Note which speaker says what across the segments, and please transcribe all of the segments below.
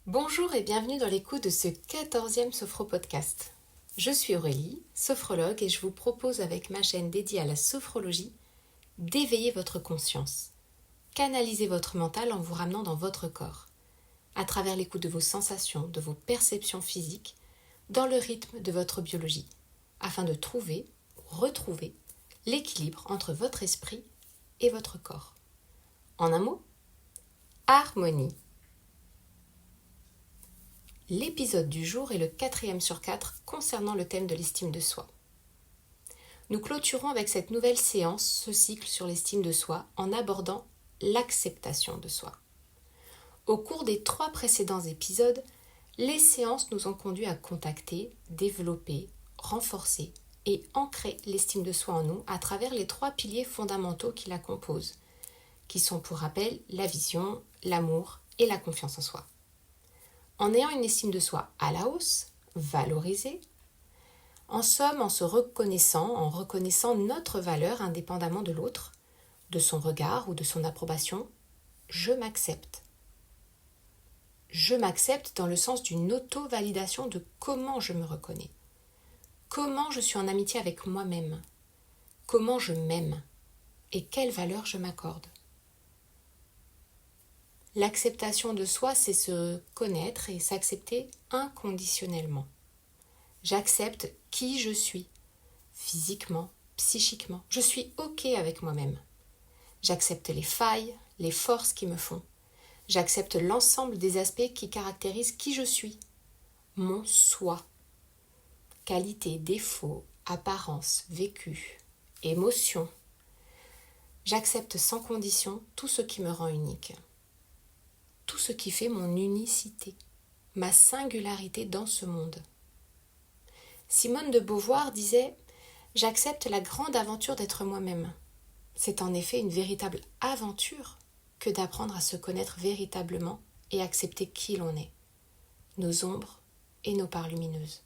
Speaker 1: Bonjour et bienvenue dans l'écoute de ce 14e Sophro-podcast. Je suis Aurélie, sophrologue, et je vous propose avec ma chaîne dédiée à la sophrologie d'éveiller votre conscience, canaliser votre mental en vous ramenant dans votre corps, à travers l'écoute de vos sensations, de vos perceptions physiques, dans le rythme de votre biologie, afin de trouver ou retrouver l'équilibre entre votre esprit et votre corps. En un mot, harmonie. L'épisode du jour est le 4e sur 4 concernant le thème de l'estime de soi. Nous clôturons avec cette nouvelle séance ce cycle sur l'estime de soi en abordant l'acceptation de soi. Au cours des 3 précédents épisodes, les séances nous ont conduit à contacter, développer, renforcer et ancrer l'estime de soi en nous à travers les 3 piliers fondamentaux qui la composent, qui sont pour rappel la vision, l'amour et la confiance en soi. En ayant une estime de soi à la hausse, valorisée, en somme en reconnaissant notre valeur indépendamment de l'autre, de son regard ou de son approbation, je m'accepte. Je m'accepte dans le sens d'une auto-validation de comment je me reconnais, comment je suis en amitié avec moi-même, comment je m'aime et quelle valeur je m'accorde. L'acceptation de soi, c'est se connaître et s'accepter inconditionnellement. J'accepte qui je suis, physiquement, psychiquement. Je suis OK avec moi-même. J'accepte les failles, les forces qui me font. J'accepte l'ensemble des aspects qui caractérisent qui je suis, mon soi. Qualité, défaut, apparence, vécu, émotion. J'accepte sans condition tout ce qui me rend unique. Tout ce qui fait mon unicité, ma singularité dans ce monde. Simone de Beauvoir disait « J'accepte la grande aventure d'être moi-même ». C'est en effet une véritable aventure que d'apprendre à se connaître véritablement et accepter qui l'on est, nos ombres et nos parts lumineuses.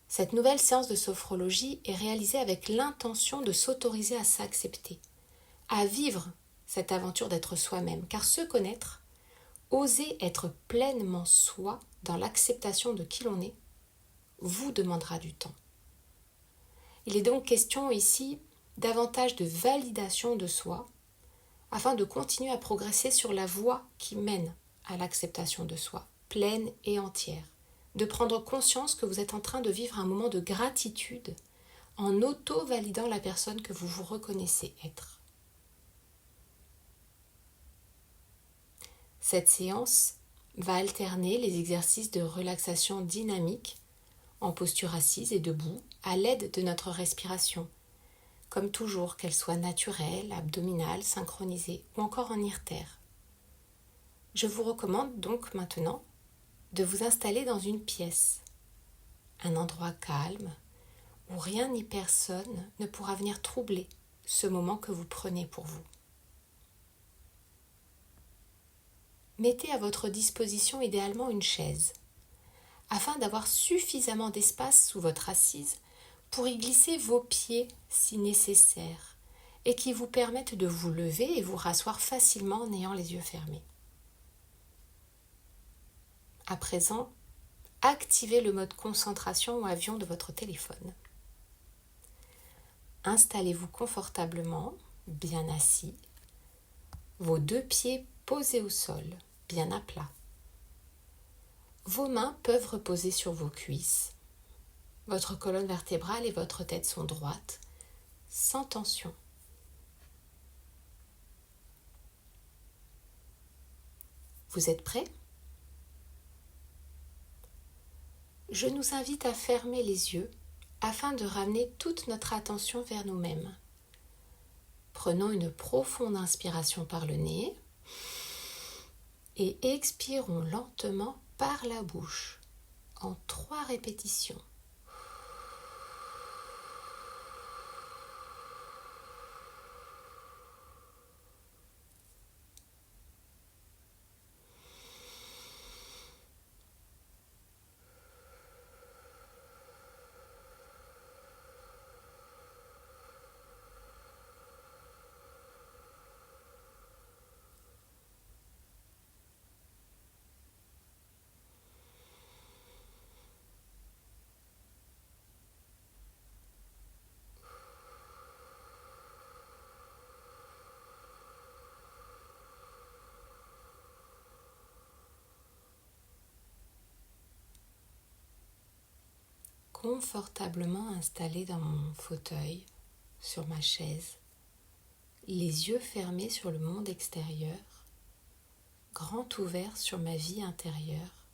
Speaker 1: Cette nouvelle séance de sophrologie est réalisée avec l'intention de s'autoriser à s'accepter, à vivre cette aventure d'être soi-même, car se connaître, oser être pleinement soi dans l'acceptation de qui l'on est, vous demandera du temps. Il est donc question ici davantage de validation de soi afin de continuer à progresser sur la voie qui mène à l'acceptation de soi, pleine et entière, de prendre conscience que vous êtes en train de vivre un moment de gratitude en auto-validant la personne que vous vous reconnaissez être. Cette séance va alterner les exercices de relaxation dynamique en posture assise et debout à l'aide de notre respiration, comme toujours qu'elle soit naturelle, abdominale, synchronisée ou encore en irtère. Je vous recommande donc maintenant de vous installer dans une pièce, un endroit calme où rien ni personne ne pourra venir troubler ce moment que vous prenez pour vous. Mettez à votre disposition idéalement une chaise, afin d'avoir suffisamment d'espace sous votre assise pour y glisser vos pieds si nécessaire et qui vous permettent de vous lever et vous rasseoir facilement en ayant les yeux fermés. À présent, activez le mode concentration ou avion de votre téléphone. Installez-vous confortablement, bien assis, vos 2 pieds posés au sol, bien à plat. Vos mains peuvent reposer sur vos cuisses. Votre colonne vertébrale et votre tête sont droites, sans tension. Vous êtes prêts ? Je nous invite à fermer les yeux afin de ramener toute notre attention vers nous-mêmes. Prenons une profonde inspiration par le nez et expirons lentement par la bouche en 3 répétitions. confortablement installée dans mon fauteuil, sur ma chaise, les yeux fermés sur le monde extérieur, grand ouvert sur ma vie intérieure.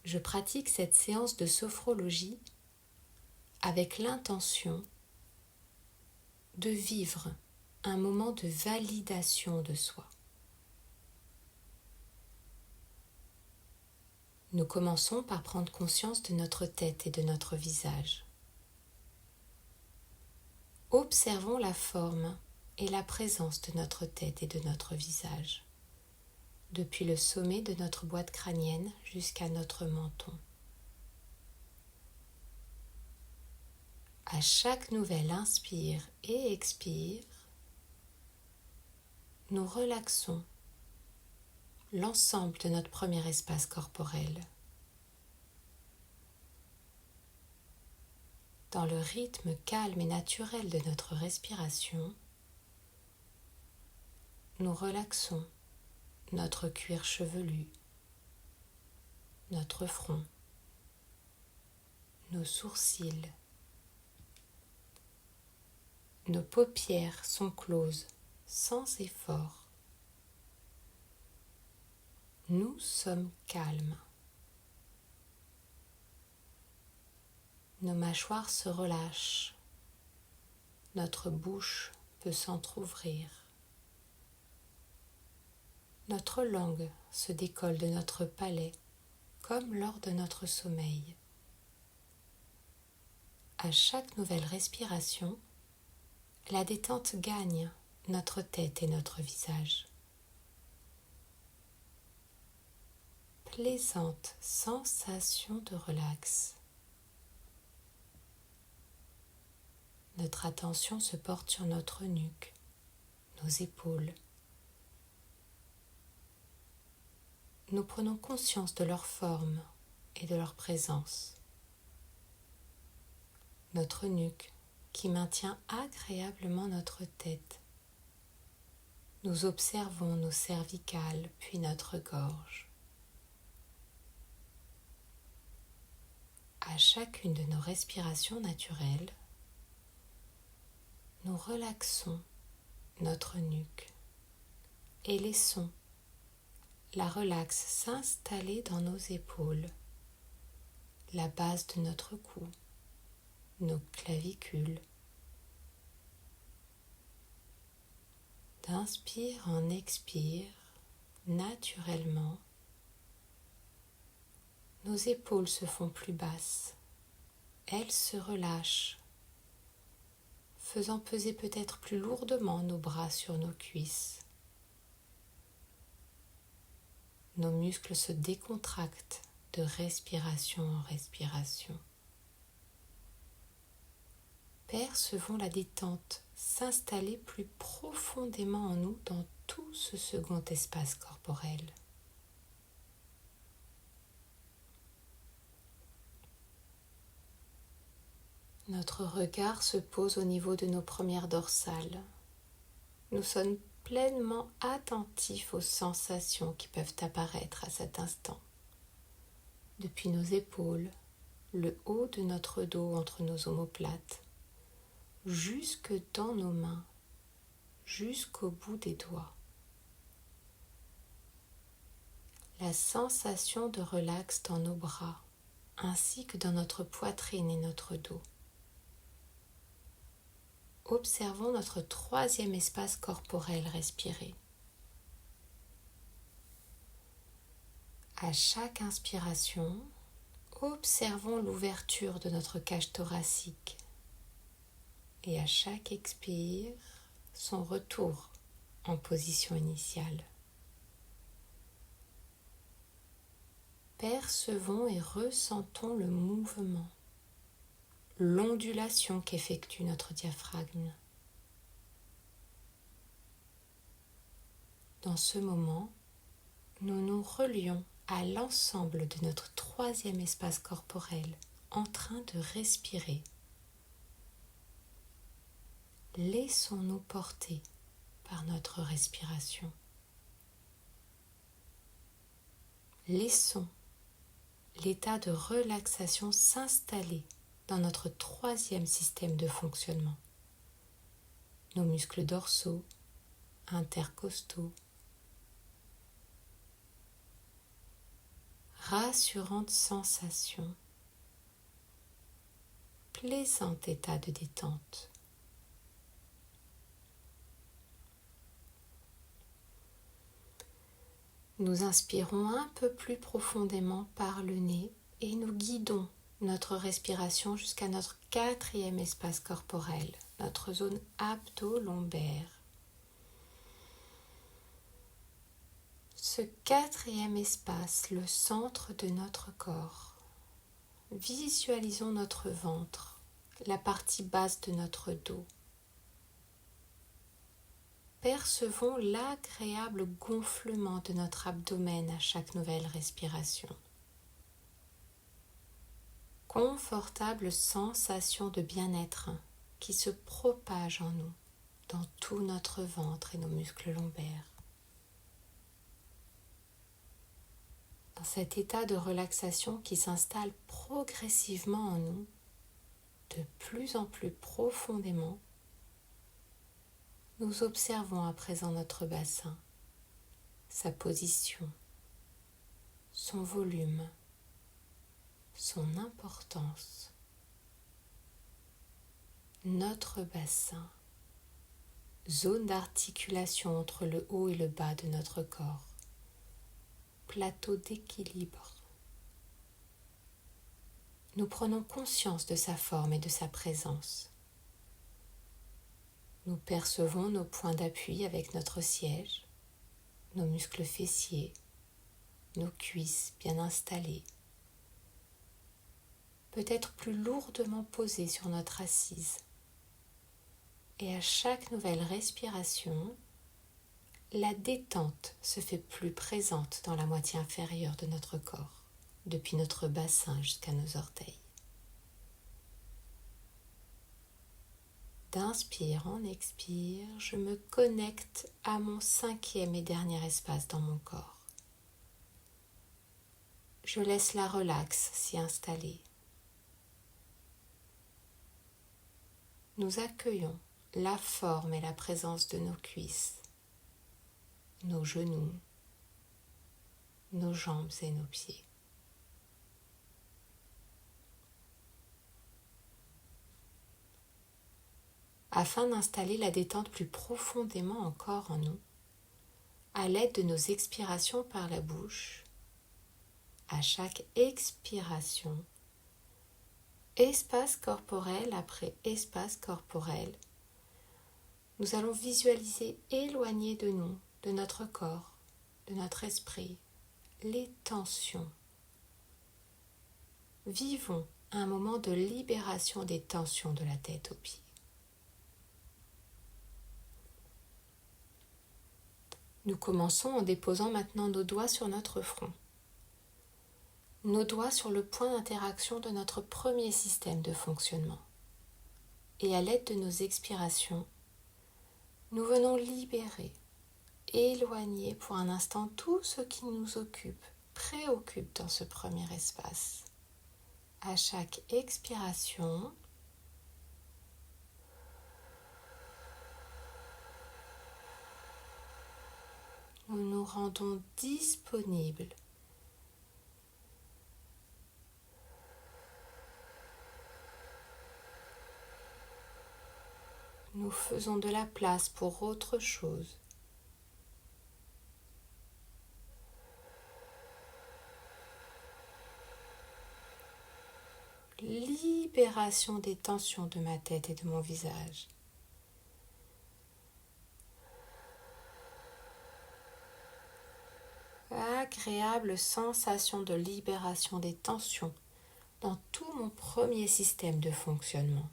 Speaker 1: Je pratique cette séance de sophrologie avec l'intention de vivre un moment de validation de soi. Nous commençons par prendre conscience de notre tête et de notre visage. Observons la forme et la présence de notre tête et de notre visage, depuis le sommet de notre boîte crânienne jusqu'à notre menton. À chaque nouvelle inspire et expire, nous relaxons l'ensemble de notre premier espace corporel. Dans le rythme calme et naturel de notre respiration, nous relaxons notre cuir chevelu, notre front, nos sourcils. Nos paupières sont closes sans effort. Nous sommes calmes. Nos mâchoires se relâchent. Notre bouche peut s'entr'ouvrir. Notre langue se décolle de notre palais comme lors de notre sommeil. À chaque nouvelle respiration, la détente gagne notre tête et notre visage. Plaisante sensation de relax. Notre attention se porte sur notre nuque, nos épaules. Nous prenons conscience de leur forme et de leur présence. Notre nuque qui maintient agréablement notre tête. Nous observons nos cervicales puis notre gorge. À chacune de nos respirations naturelles, nous relaxons notre nuque et laissons la relaxe s'installer dans nos épaules, la base de notre cou, nos clavicules. D'inspire en expire, naturellement, nos épaules se font plus basses, elles se relâchent, faisant peser peut-être plus lourdement nos bras sur nos cuisses. Nos muscles se décontractent de respiration en respiration. Percevons la détente s'installer plus profondément en nous dans tout ce second espace corporel. Notre regard se pose au niveau de nos premières dorsales. Nous sommes pleinement attentifs aux sensations qui peuvent apparaître à cet instant. Depuis nos épaules, le haut de notre dos entre nos omoplates, jusque dans nos mains, jusqu'au bout des doigts. La sensation de relax dans nos bras, ainsi que dans notre poitrine et notre dos. Observons notre troisième espace corporel respiré. À chaque inspiration, observons l'ouverture de notre cage thoracique et à chaque expire, son retour en position initiale. Percevons et ressentons le mouvement, l'ondulation qu'effectue notre diaphragme. Dans ce moment, nous nous relions à l'ensemble de notre troisième espace corporel en train de respirer. Laissons-nous porter par notre respiration. Laissons l'état de relaxation s'installer dans notre troisième système de fonctionnement. Nos muscles dorsaux, intercostaux. Rassurante sensation, plaisant état de détente. Nous inspirons un peu plus profondément par le nez et nous guidons notre respiration jusqu'à notre quatrième espace corporel, notre zone abdo-lombaire. Ce quatrième espace, le centre de notre corps. Visualisons notre ventre, la partie basse de notre dos. Percevons l'agréable gonflement de notre abdomen à chaque nouvelle respiration. Confortable sensation de bien-être qui se propage en nous, dans tout notre ventre et nos muscles lombaires. Dans cet état de relaxation qui s'installe progressivement en nous, de plus en plus profondément, nous observons à présent notre bassin, sa position, son volume, son importance. Notre bassin, zone d'articulation entre le haut et le bas de notre corps, plateau d'équilibre. Nous prenons conscience de sa forme et de sa présence. Nous percevons nos points d'appui avec notre siège, nos muscles fessiers, nos cuisses bien installées, peut-être plus lourdement posées sur notre assise. Et à chaque nouvelle respiration, la détente se fait plus présente dans la moitié inférieure de notre corps, depuis notre bassin jusqu'à nos orteils. D'inspire en expire, je me connecte à mon cinquième et dernier espace dans mon corps. Je laisse la relaxe s'y installer. Nous accueillons la forme et la présence de nos cuisses, nos genoux, nos jambes et nos pieds. Afin d'installer la détente plus profondément encore en nous, à l'aide de nos expirations par la bouche, à chaque expiration, espace corporel après espace corporel, nous allons visualiser éloigner de nous, de notre corps, de notre esprit, les tensions. Vivons un moment de libération des tensions de la tête aux pieds. Nous commençons en déposant maintenant nos doigts sur notre front. Nos doigts sur le point d'interaction de notre premier système de fonctionnement. Et à l'aide de nos expirations, nous venons libérer, éloigner pour un instant tout ce qui nous occupe, préoccupe dans ce premier espace. À chaque expiration, nous nous rendons disponibles nous faisons de la place pour autre chose. Libération des tensions de ma tête et de mon visage. Agréable sensation de libération des tensions dans tout mon premier système de fonctionnement.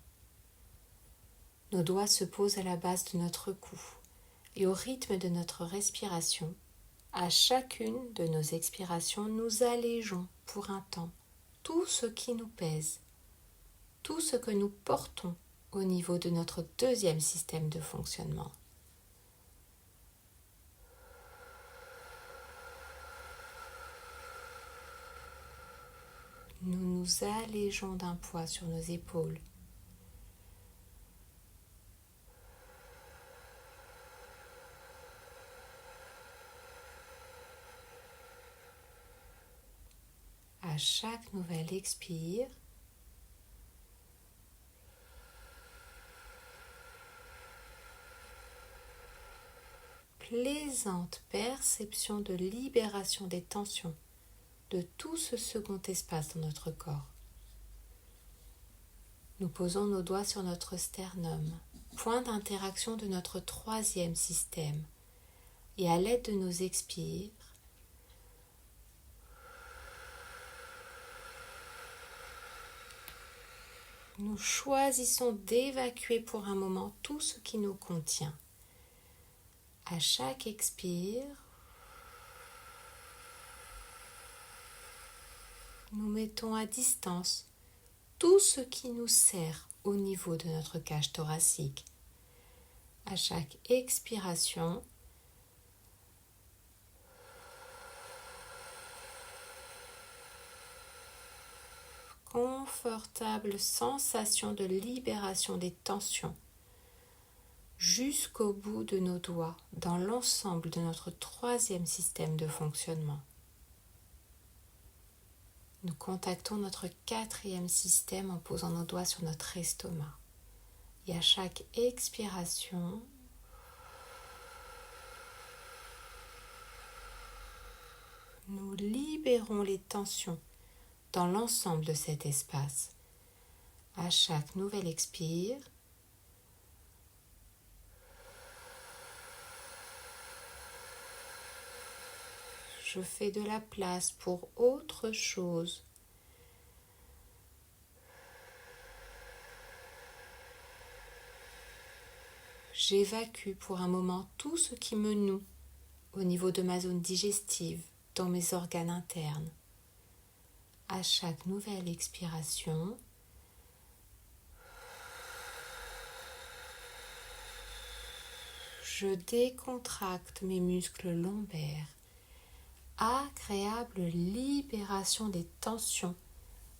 Speaker 1: Nos doigts se posent à la base de notre cou et au rythme de notre respiration, à chacune de nos expirations, nous allégeons pour un temps tout ce qui nous pèse, tout ce que nous portons au niveau de notre deuxième système de fonctionnement. nous allégeons d'un poids sur nos épaules. À chaque nouvel expire, plaisante perception de libération des tensions de tout ce second espace dans notre corps. Nous posons nos doigts sur notre sternum, point d'interaction de notre troisième système, et à l'aide de nos expires, nous choisissons d'évacuer pour un moment tout ce qui nous contient. À chaque expire, nous mettons à distance tout ce qui nous sert au niveau de notre cage thoracique. À chaque expiration, confortable sensation de libération des tensions jusqu'au bout de nos doigts dans l'ensemble de notre troisième système de fonctionnement. Nous contactons notre quatrième système en posant nos doigts sur notre estomac. Et à chaque expiration, nous libérons les tensions dans l'ensemble de cet espace. À chaque nouvelle expire, je fais de la place pour autre chose. J'évacue pour un moment tout ce qui me noue au niveau de ma zone digestive, dans mes organes internes. À chaque nouvelle expiration, je décontracte mes muscles lombaires. Agréable libération des tensions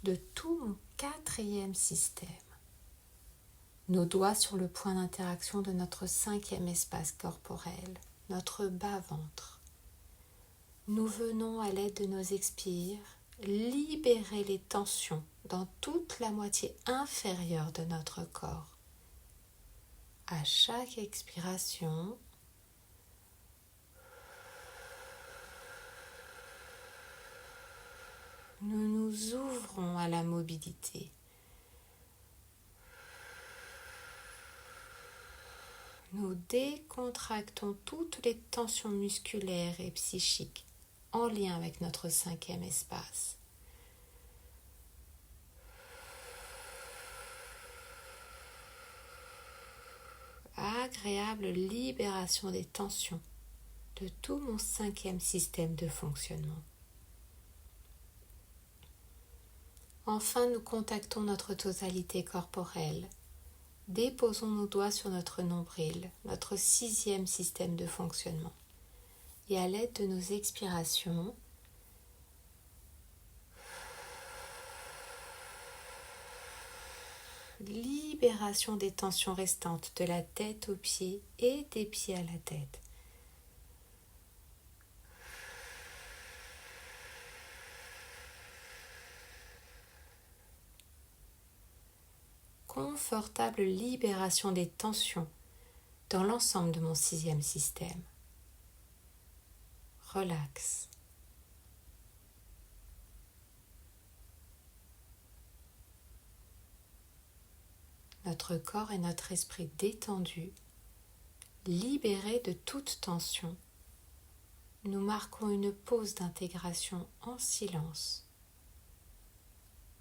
Speaker 1: de tout mon quatrième système. Nos doigts sur le point d'interaction de notre cinquième espace corporel, notre bas-ventre. Nous venons à l'aide de nos expires libérer les tensions dans toute la moitié inférieure de notre corps. À chaque expiration, nous nous ouvrons à la mobilité. Nous décontractons toutes les tensions musculaires et psychiques en lien avec notre cinquième espace. Agréable libération des tensions de tout mon cinquième système de fonctionnement. Enfin, nous contactons notre totalité corporelle. Déposons nos doigts sur notre nombril, notre sixième système de fonctionnement. Et à l'aide de nos expirations, libération des tensions restantes de la tête aux pieds et des pieds à la tête. Confortable libération des tensions dans l'ensemble de mon sixième système. Relax. Notre corps et notre esprit détendus, libérés de toute tension, nous marquons une pause d'intégration en silence.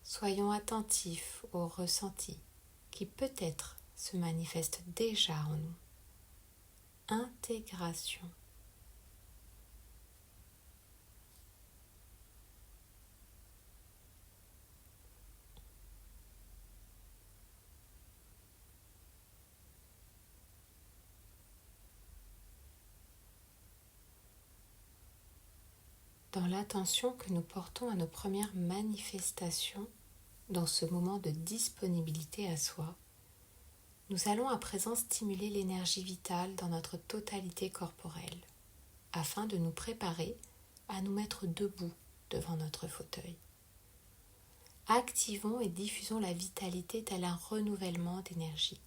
Speaker 1: Soyons attentifs aux ressentis qui peut-être se manifestent déjà en nous. Intégration. Dans l'attention que nous portons à nos premières manifestations dans ce moment de disponibilité à soi, nous allons à présent stimuler l'énergie vitale dans notre totalité corporelle, afin de nous préparer à nous mettre debout devant notre fauteuil. Activons et diffusons la vitalité tel un renouvellement d'énergie.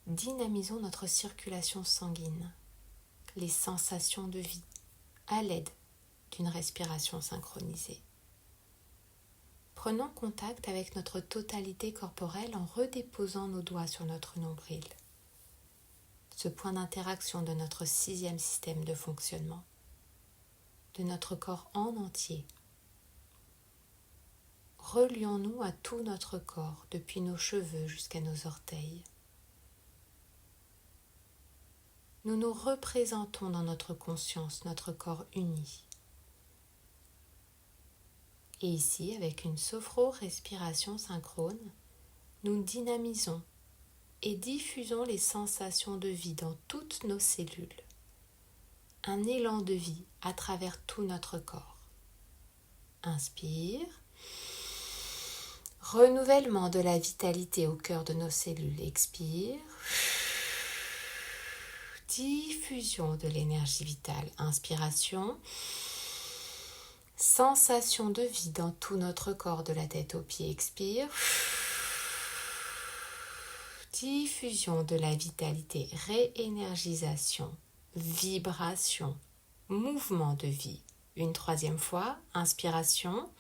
Speaker 1: Dynamisons notre circulation sanguine, les sensations de vie, à l'aide d'une respiration synchronisée. Prenons contact avec notre totalité corporelle en redéposant nos doigts sur notre nombril, ce point d'interaction de notre 6e système de fonctionnement, de notre corps en entier. Relions-nous à tout notre corps, depuis nos cheveux jusqu'à nos orteils. Nous nous représentons dans notre conscience, notre corps uni. Et ici, avec une sophro-respiration synchrone, nous dynamisons et diffusons les sensations de vie dans toutes nos cellules. Un élan de vie à travers tout notre corps. Inspire. Renouvellement de la vitalité au cœur de nos cellules. Expire. Diffusion de l'énergie vitale. Inspiration. Sensation de vie dans tout notre corps de la tête aux pieds. Expire. Diffusion de la vitalité. Réénergisation. Vibration. Mouvement de vie. Une 3e fois. Inspiration.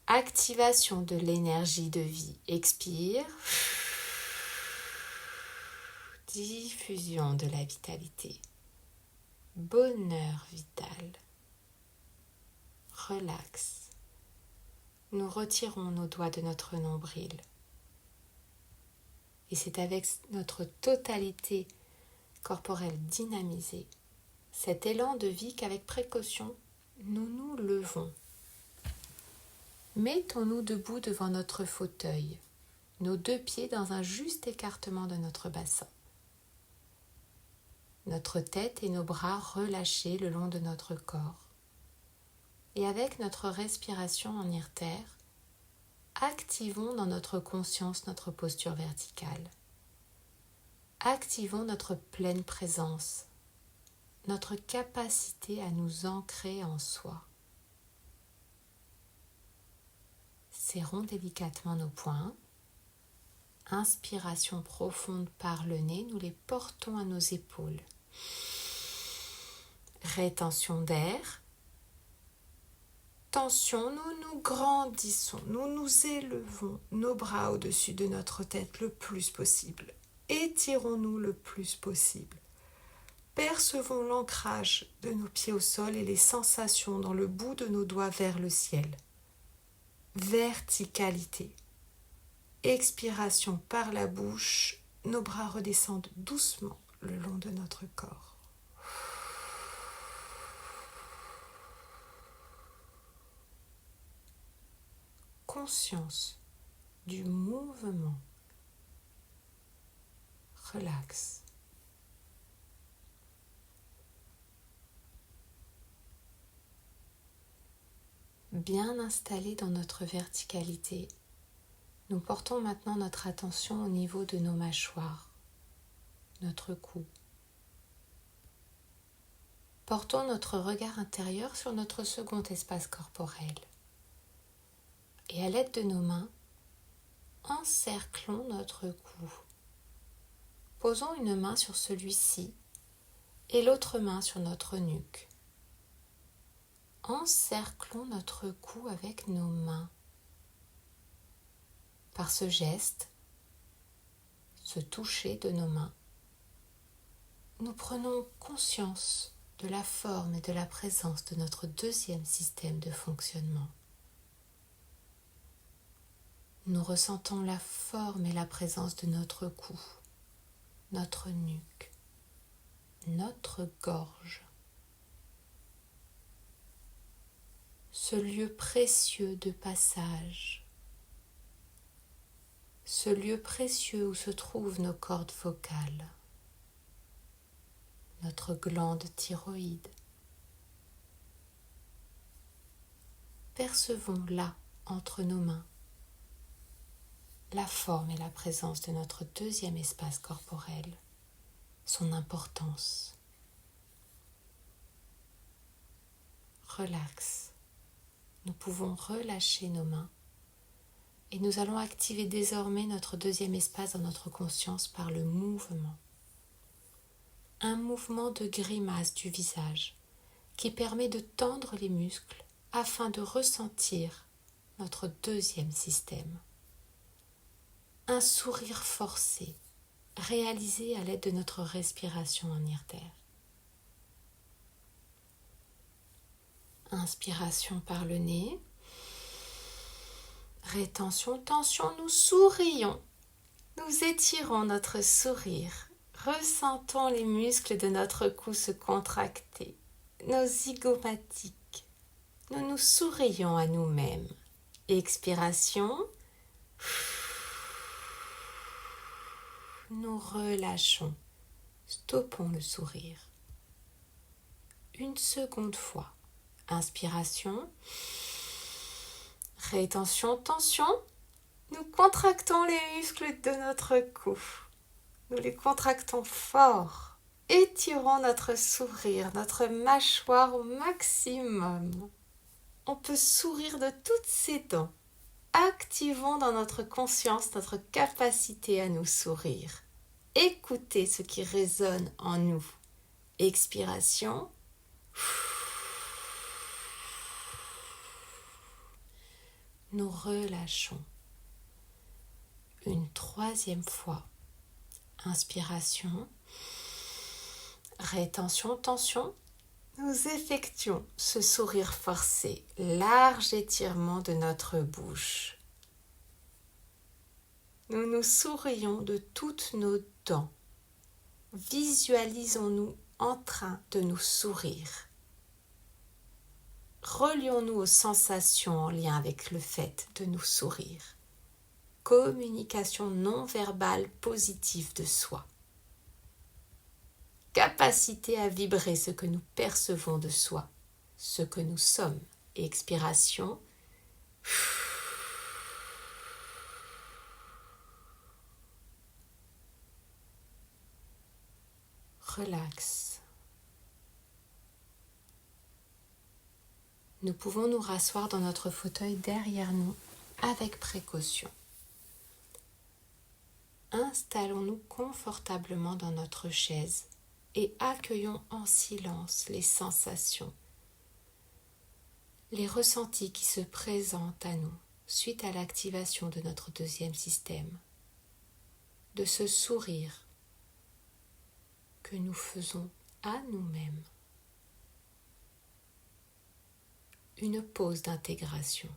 Speaker 1: Activation de l'énergie de vie. Expire. Diffusion de la vitalité. Bonheur vital. Relax. Nous retirons nos doigts de notre nombril. Et c'est avec notre totalité corporelle dynamisée, cet élan de vie qu'avec précaution, nous nous levons. Mettons-nous debout devant notre fauteuil, nos 2 pieds dans un juste écartement de notre bassin. Notre tête et nos bras relâchés le long de notre corps. Et avec notre respiration en irtère, activons dans notre conscience notre posture verticale. Activons notre pleine présence, notre capacité à nous ancrer en soi. Serrons délicatement nos poings. Inspiration profonde par le nez, nous les portons à nos épaules. Rétention d'air. Tension, nous nous grandissons, nous nous élevons nos bras au-dessus de notre tête le plus possible. Étirons-nous le plus possible. Percevons l'ancrage de nos pieds au sol et les sensations dans le bout de nos doigts vers le ciel. Verticalité. Expiration par la bouche, nos bras redescendent doucement le long de notre corps. Conscience du mouvement. Relax. Bien installés dans notre verticalité, nous portons maintenant notre attention au niveau de nos mâchoires, notre cou. Portons notre regard intérieur sur notre second espace corporel. Et à l'aide de nos mains, encerclons notre cou. Posons une main sur celui-ci et l'autre main sur notre nuque. Encerclons notre cou avec nos mains. Par ce geste, ce toucher de nos mains, nous prenons conscience de la forme et de la présence de notre 2e système de fonctionnement. Nous ressentons la forme et la présence de notre cou, notre nuque, notre gorge. Ce lieu précieux de passage, ce lieu précieux où se trouvent nos cordes vocales, notre glande thyroïde, percevons là, entre nos mains, la forme et la présence de notre deuxième espace corporel, son importance. Relax. Nous pouvons relâcher nos mains et nous allons activer désormais notre deuxième espace dans notre conscience par le mouvement. Un mouvement de grimace du visage qui permet de tendre les muscles afin de ressentir notre deuxième système. Un sourire forcé, réalisé à l'aide de notre respiration en irtère. Inspiration par le nez. Rétention, tension, nous sourions. Nous étirons notre sourire. Ressentons les muscles de notre cou se contracter. Nos zygomatiques. Nous nous sourions à nous-mêmes. Expiration. Nous relâchons. Stoppons le sourire. Une seconde fois. Inspiration. Rétention, tension. Nous contractons les muscles de notre cou. Nous les contractons fort. Étirons notre sourire, notre mâchoire au maximum. On peut sourire de toutes ses dents. Activons dans notre conscience notre capacité à nous sourire. Écoutez ce qui résonne en nous. Expiration. Nous relâchons. Une troisième fois. Inspiration. Rétention, tension. Nous effectuons ce sourire forcé, large étirement de notre bouche. Nous nous sourions de toutes nos dents. Visualisons-nous en train de nous sourire. Relions-nous aux sensations en lien avec le fait de nous sourire. Communication non verbale positive de soi. Capacité à vibrer ce que nous percevons de soi, ce que nous sommes. Expiration. Relax. Nous pouvons nous rasseoir dans notre fauteuil derrière nous avec précaution. Installons-nous confortablement dans notre chaise et accueillons en silence les sensations, les ressentis qui se présentent à nous suite à l'activation de notre deuxième système, de ce sourire que nous faisons à nous-mêmes. Une pause d'intégration.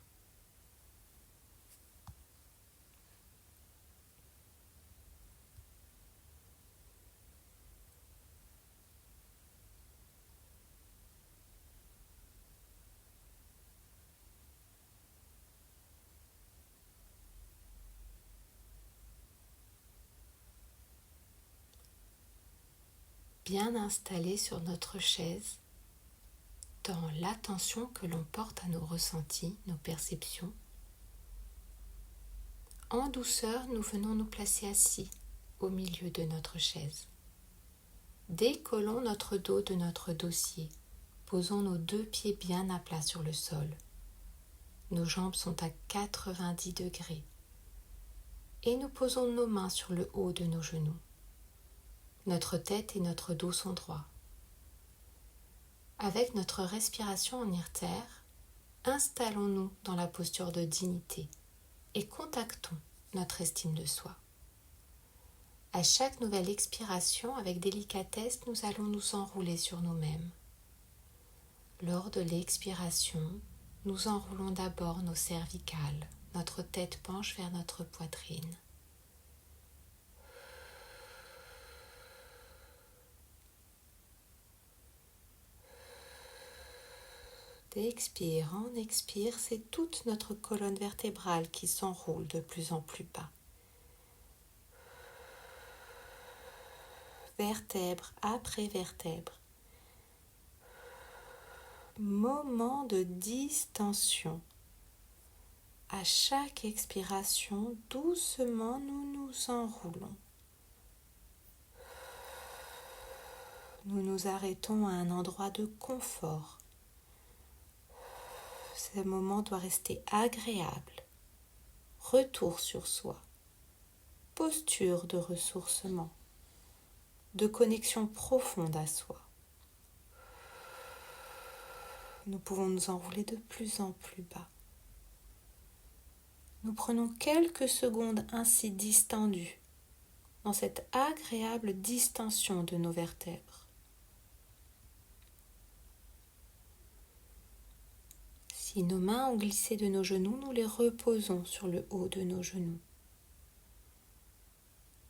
Speaker 1: Bien installé sur notre chaise, dans l'attention que l'on porte à nos ressentis, nos perceptions. En douceur, nous venons nous placer assis au milieu de notre chaise. Décollons notre dos de notre dossier. Posons nos deux pieds bien à plat sur le sol. Nos jambes sont à 90 degrés. Et nous posons nos mains sur le haut de nos genoux. Notre tête et notre dos sont droits. Avec notre respiration en irtère, installons-nous dans la posture de dignité et contactons notre estime de soi. À chaque nouvelle expiration, avec délicatesse, nous allons nous enrouler sur nous-mêmes. Lors de l'expiration, nous enroulons d'abord nos cervicales. Notre tête penche vers notre poitrine. D'expire en expire, c'est toute notre colonne vertébrale qui s'enroule de plus en plus bas. Vertèbre après vertèbre. moment de distension. À chaque expiration, doucement, nous nous enroulons. Nous nous arrêtons à un endroit de confort. Ce moment doit rester agréable. Retour sur soi. Posture de ressourcement. De connexion profonde à soi. Nous pouvons nous enrouler de plus en plus bas. Nous prenons quelques secondes ainsi distendues dans cette agréable distension de nos vertèbres. Si nos mains ont glissé de nos genoux, nous les reposons sur le haut de nos genoux.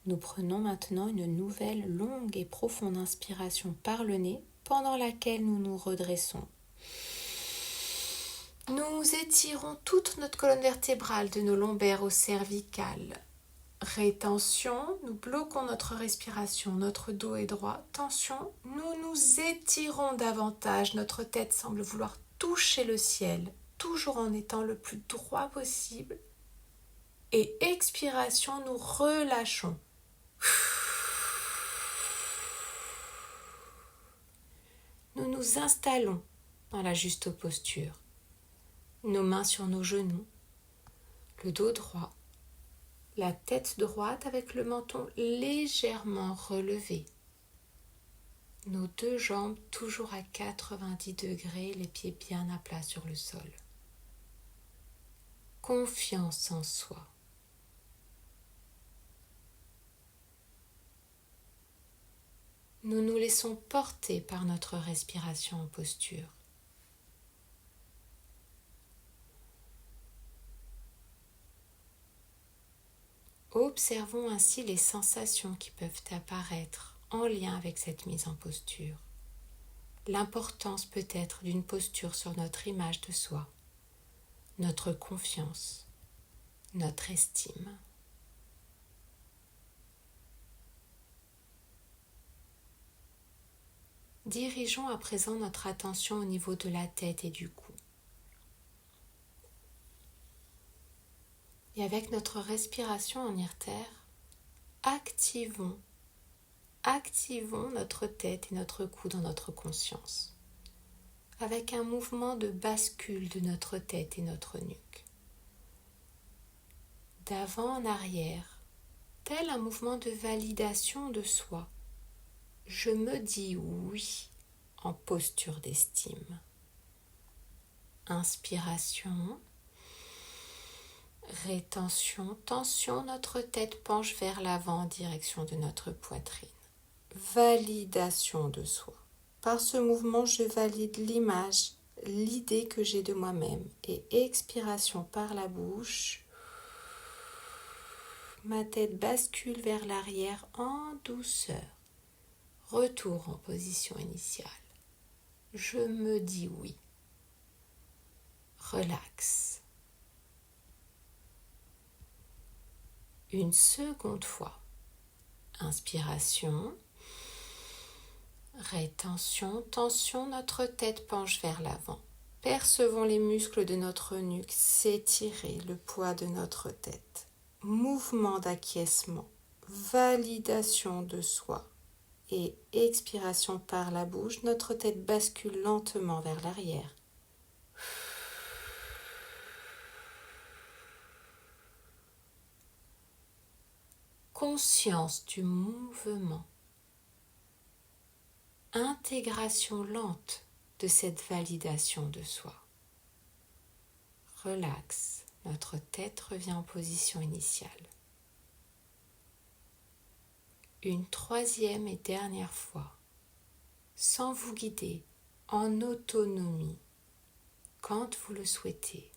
Speaker 1: Nous prenons maintenant une nouvelle longue et profonde inspiration par le nez pendant laquelle nous nous redressons. Nous étirons toute notre colonne vertébrale de nos lombaires au cervical. Rétention, nous bloquons notre respiration, notre dos est droit. Tension, nous nous étirons davantage, notre tête semble vouloir toucher le ciel, toujours en étant le plus droit possible. Et expiration, nous relâchons. Nous nous installons dans la juste posture. Nos mains sur nos genoux, le dos droit, la tête droite avec le menton légèrement relevé. Nos deux jambes toujours à 90 degrés, les pieds bien à plat sur le sol. Confiance en soi. Nous nous laissons porter par notre respiration en posture. Observons ainsi les sensations qui peuvent apparaître en lien avec cette mise en posture. L'importance peut-être d'une posture sur notre image de soi, notre confiance, notre estime. Dirigeons à présent notre attention au niveau de la tête et du cou. Et avec notre respiration en irtère, activons notre tête et notre cou dans notre conscience, avec un mouvement de bascule de notre tête et notre nuque. D'avant en arrière, tel un mouvement de validation de soi. Je me dis oui en posture d'estime. Inspiration. Rétention, tension, notre tête penche vers l'avant en direction de notre poitrine. Validation de soi. Par ce mouvement, je valide l'image, l'idée que j'ai de moi-même. Et expiration par la bouche. Ma tête bascule vers l'arrière en douceur. Retour en position initiale. Je me dis oui. Relax. Une seconde fois. Inspiration. Rétention, tension, notre tête penche vers l'avant. Percevons les muscles de notre nuque s'étirer, le poids de notre tête. Mouvement d'acquiescement, validation de soi et expiration par la bouche, notre tête bascule lentement vers l'arrière. Conscience du mouvement. Intégration lente de cette validation de soi. Relax, notre tête revient en position initiale. Une troisième et dernière fois, sans vous guider, en autonomie, quand vous le souhaitez.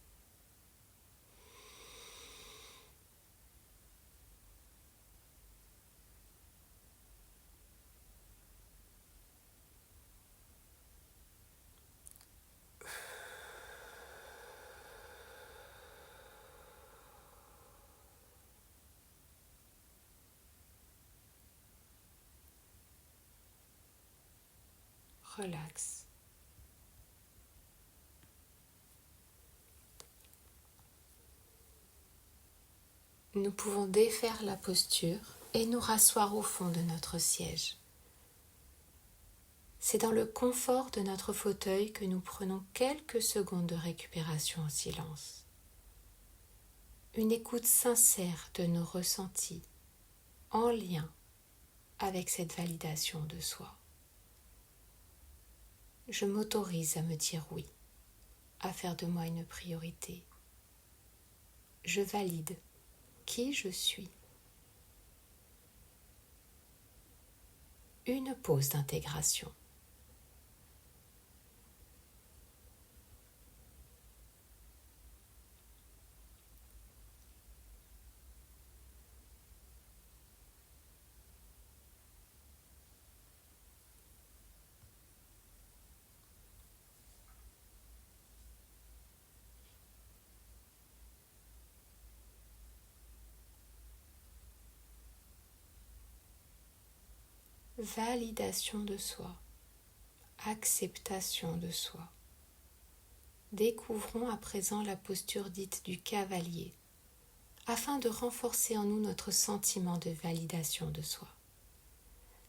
Speaker 1: Relax. Nous pouvons défaire la posture et nous rasseoir au fond de notre siège. C'est dans le confort de notre fauteuil que nous prenons quelques secondes de récupération en silence. Une écoute sincère de nos ressentis en lien avec cette validation de soi. Je m'autorise à me dire oui, à faire de moi une priorité. Je valide qui je suis. Une pause d'intégration. Validation de soi, acceptation de soi. Découvrons à présent la posture dite du cavalier, afin de renforcer en nous notre sentiment de validation de soi.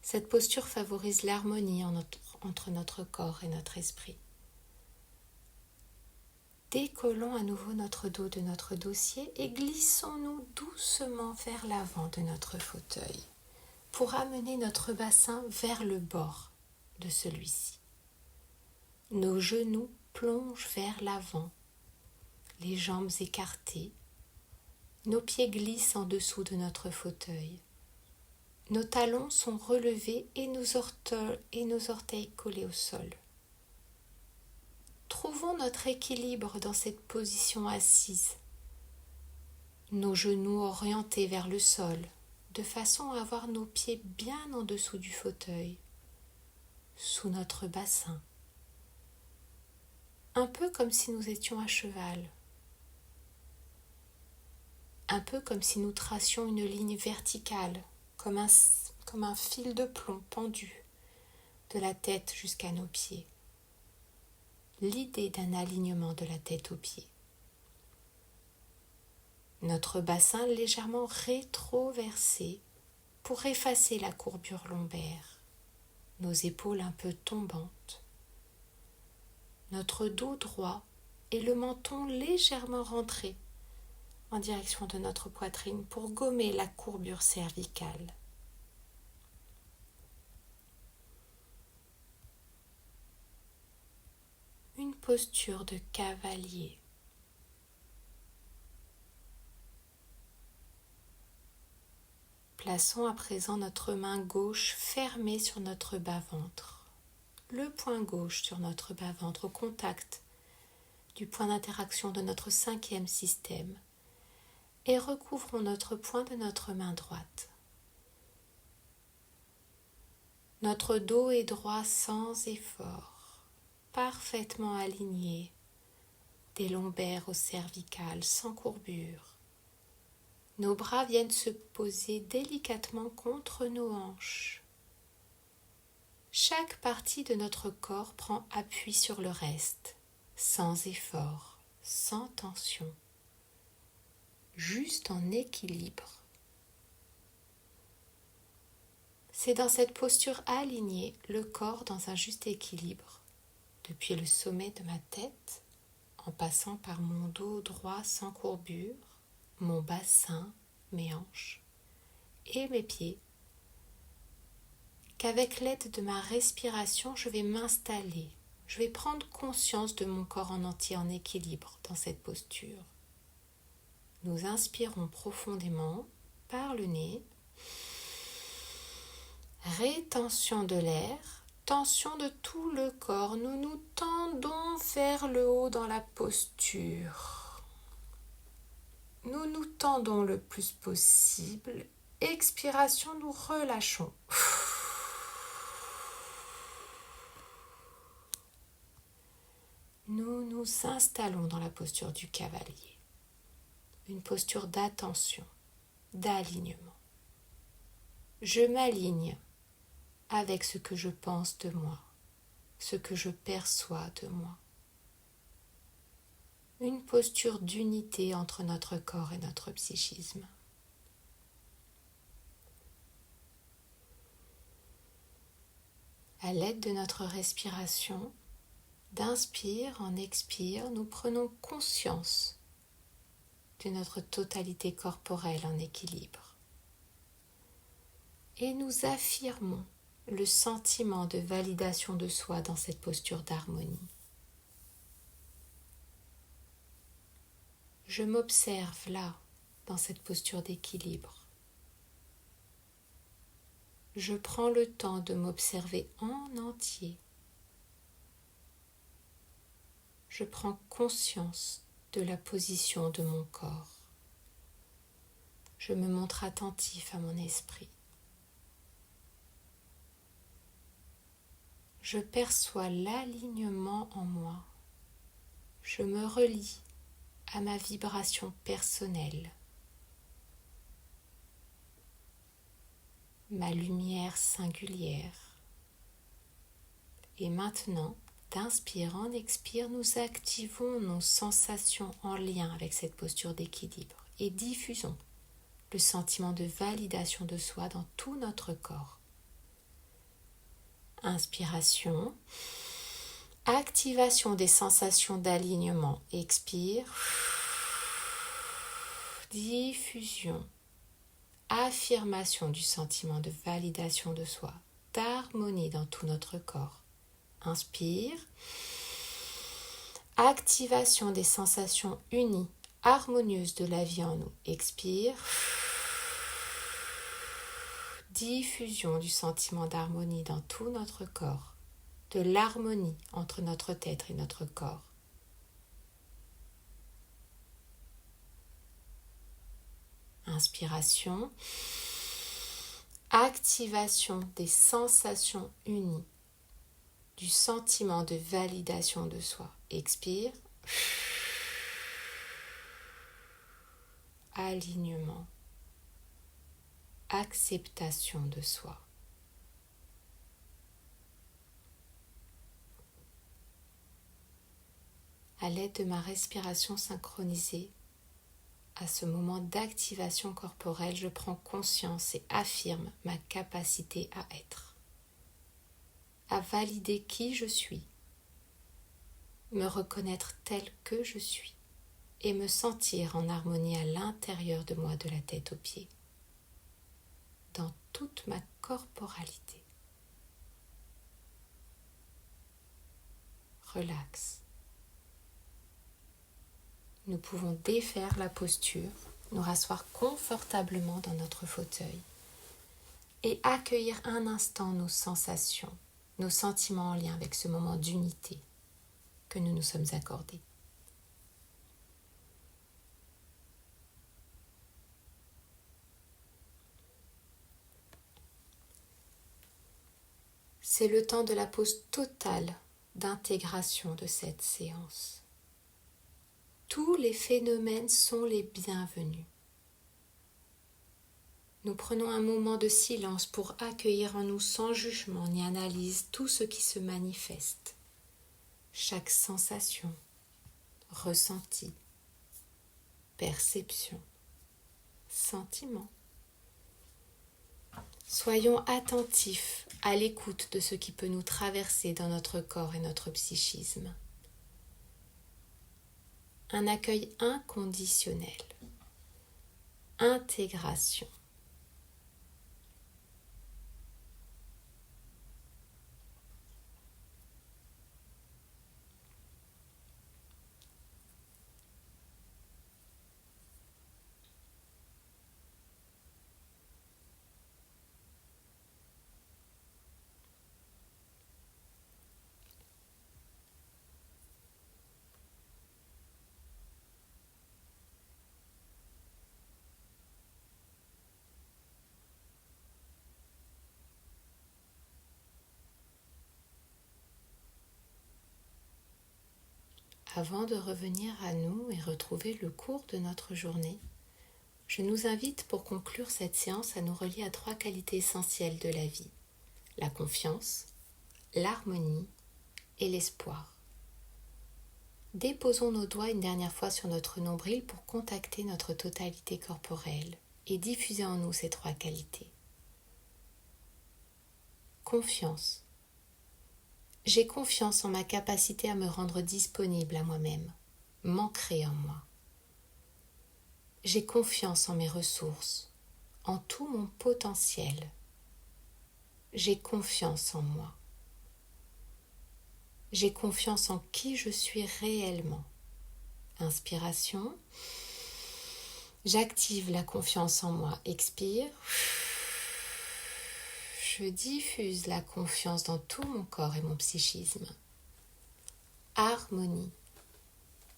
Speaker 1: Cette posture favorise l'harmonie entre notre corps et notre esprit. Décollons à nouveau notre dos de notre dossier et glissons-nous doucement vers l'avant de notre fauteuil pour amener notre bassin vers le bord de celui-ci. Nos genoux plongent vers l'avant, les jambes écartées, nos pieds glissent en dessous de notre fauteuil. Nos talons sont relevés et nos orteils collés au sol. Trouvons notre équilibre dans cette position assise. Nos genoux orientés vers le sol, de façon à avoir nos pieds bien en dessous du fauteuil, sous notre bassin. Un peu comme si nous étions à cheval. Un peu comme si nous tracions une ligne verticale, comme un fil de plomb pendu, de la tête jusqu'à nos pieds. L'idée d'un alignement de la tête aux pieds. Notre bassin légèrement rétroversé pour effacer la courbure lombaire, nos épaules un peu tombantes, notre dos droit et le menton légèrement rentré en direction de notre poitrine pour gommer la courbure cervicale. Une posture de cavalier. Plaçons à présent notre main gauche fermée sur notre bas-ventre, le poing gauche sur notre bas-ventre au contact du point d'interaction de notre 5e système et recouvrons notre poing de notre main droite. Notre dos est droit sans effort, parfaitement aligné, des lombaires au cervical sans courbure. Nos bras viennent se poser délicatement contre nos hanches. Chaque partie de notre corps prend appui sur le reste, sans effort, sans tension, juste en équilibre. C'est dans cette posture alignée, le corps dans un juste équilibre, depuis le sommet de ma tête, en passant par mon dos droit sans courbure, mon bassin, mes hanches et mes pieds, qu'avec l'aide de ma respiration, je vais m'installer, je vais prendre conscience de mon corps en entier en équilibre dans cette posture. Nous inspirons profondément par le nez, rétention de l'air, tension de tout le corps, nous nous tendons vers le haut dans la posture. Nous nous tendons le plus possible. Expiration, nous relâchons. Nous nous installons dans la posture du cavalier. Une posture d'attention, d'alignement. Je m'aligne avec ce que je pense de moi, ce que je perçois de moi. Une posture d'unité entre notre corps et notre psychisme. À l'aide de notre respiration, d'inspire en expire, nous prenons conscience de notre totalité corporelle en équilibre. Et nous affirmons le sentiment de validation de soi dans cette posture d'harmonie. Je m'observe là, dans cette posture d'équilibre. Je prends le temps de m'observer en entier. Je prends conscience de la position de mon corps. Je me montre attentif à mon esprit. Je perçois l'alignement en moi. Je me relie à ma vibration personnelle, ma lumière singulière. Et maintenant, d'inspire en expire, nous activons nos sensations en lien avec cette posture d'équilibre et diffusons le sentiment de validation de soi dans tout notre corps. Inspiration, activation des sensations d'alignement, expire, diffusion, affirmation du sentiment de validation de soi, d'harmonie dans tout notre corps. Inspire, activation des sensations unies, harmonieuses de la vie en nous, expire, diffusion du sentiment d'harmonie dans tout notre corps, de l'harmonie entre notre tête et notre corps. Inspiration, activation des sensations unies, du sentiment de validation de soi. Expire, alignement, acceptation de soi. À l'aide de ma respiration synchronisée, à ce moment d'activation corporelle, je prends conscience et affirme ma capacité à être, à valider qui je suis, me reconnaître tel que je suis et me sentir en harmonie à l'intérieur de moi de la tête aux pieds, dans toute ma corporalité. Relax. Nous pouvons défaire la posture, nous rasseoir confortablement dans notre fauteuil et accueillir un instant nos sensations, nos sentiments en lien avec ce moment d'unité que nous nous sommes accordés. C'est le temps de la pause totale d'intégration de cette séance. Tous les phénomènes sont les bienvenus. Nous prenons un moment de silence pour accueillir en nous sans jugement ni analyse tout ce qui se manifeste. Chaque sensation, ressenti, perception, sentiment. Soyons attentifs à l'écoute de ce qui peut nous traverser dans notre corps et notre psychisme. Un accueil inconditionnel, intégration. Avant de revenir à nous et retrouver le cours de notre journée, je nous invite pour conclure cette séance à nous relier à 3 qualités essentielles de la vie: la confiance, l'harmonie et l'espoir. Déposons nos doigts une dernière fois sur notre nombril pour contacter notre totalité corporelle et diffuser en nous ces 3 qualités. Confiance, J'ai confiance en ma capacité à me rendre disponible à moi-même, m'ancrer en moi. J'ai confiance en mes ressources, en tout mon potentiel. J'ai confiance en moi. J'ai confiance en qui je suis réellement. Inspiration. J'active la confiance en moi. Expire. Je diffuse la confiance dans tout mon corps et mon psychisme. Harmonie.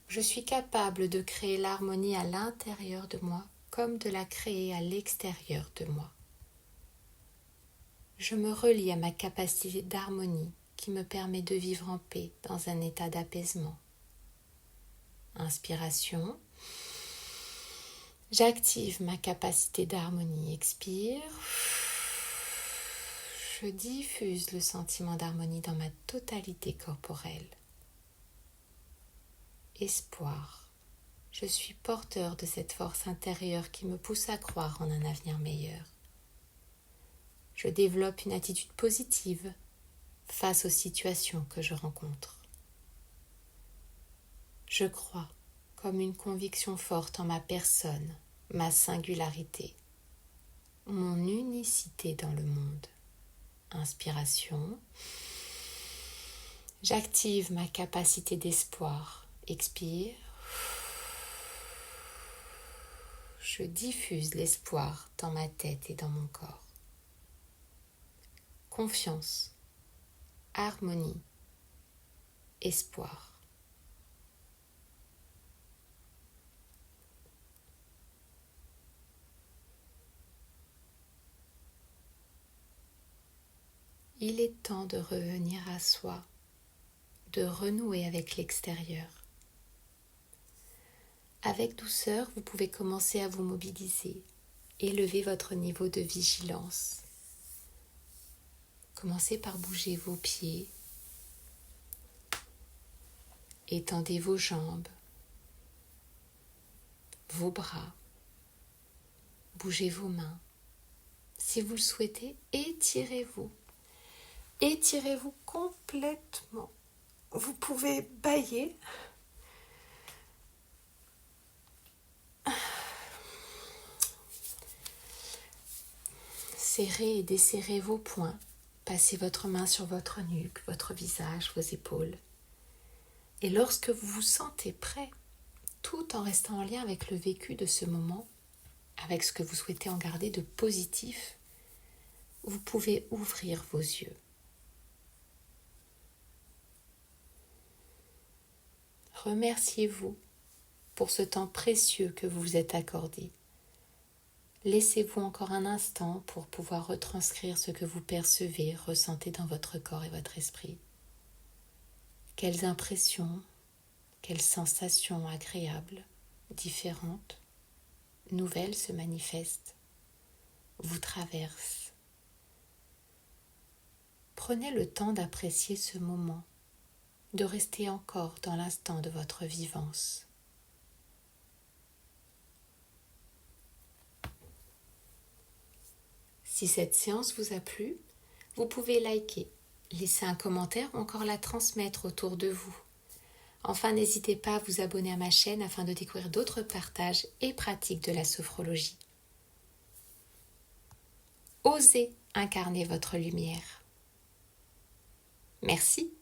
Speaker 1: Je suis capable de créer l'harmonie à l'intérieur de moi comme de la créer à l'extérieur de moi. Je me relie à ma capacité d'harmonie qui me permet de vivre en paix dans un état d'apaisement. Inspiration. J'active ma capacité d'harmonie. Expire. Je diffuse le sentiment d'harmonie dans ma totalité corporelle. Espoir. Je suis porteur de cette force intérieure qui me pousse à croire en un avenir meilleur. Je développe une attitude positive face aux situations que je rencontre. Je crois comme une conviction forte en ma personne, ma singularité, mon unicité dans le monde. Inspiration. J'active ma capacité d'espoir. Expire. Je diffuse l'espoir dans ma tête et dans mon corps. Confiance, harmonie, espoir. Il est temps de revenir à soi, de renouer avec l'extérieur. Avec douceur, vous pouvez commencer à vous mobiliser, élever votre niveau de vigilance. Commencez par bouger vos pieds, étendez vos jambes, vos bras, bougez vos mains. Si vous le souhaitez, étirez-vous. Étirez-vous complètement. Vous pouvez bâiller. Serrez et desserrez vos poings. Passez votre main sur votre nuque, votre visage, vos épaules. Et lorsque vous vous sentez prêt, tout en restant en lien avec le vécu de ce moment, avec ce que vous souhaitez en garder de positif, vous pouvez ouvrir vos yeux. Remerciez-vous pour ce temps précieux que vous vous êtes accordé. Laissez-vous encore un instant pour pouvoir retranscrire ce que vous percevez, ressentez dans votre corps et votre esprit. Quelles impressions, quelles sensations agréables, différentes, nouvelles se manifestent, vous traversent. Prenez le temps d'apprécier ce moment, de rester encore dans l'instant de votre vivance. Si cette séance vous a plu, vous pouvez liker, laisser un commentaire ou encore la transmettre autour de vous. Enfin, n'hésitez pas à vous abonner à ma chaîne afin de découvrir d'autres partages et pratiques de la sophrologie. Osez incarner votre lumière. Merci.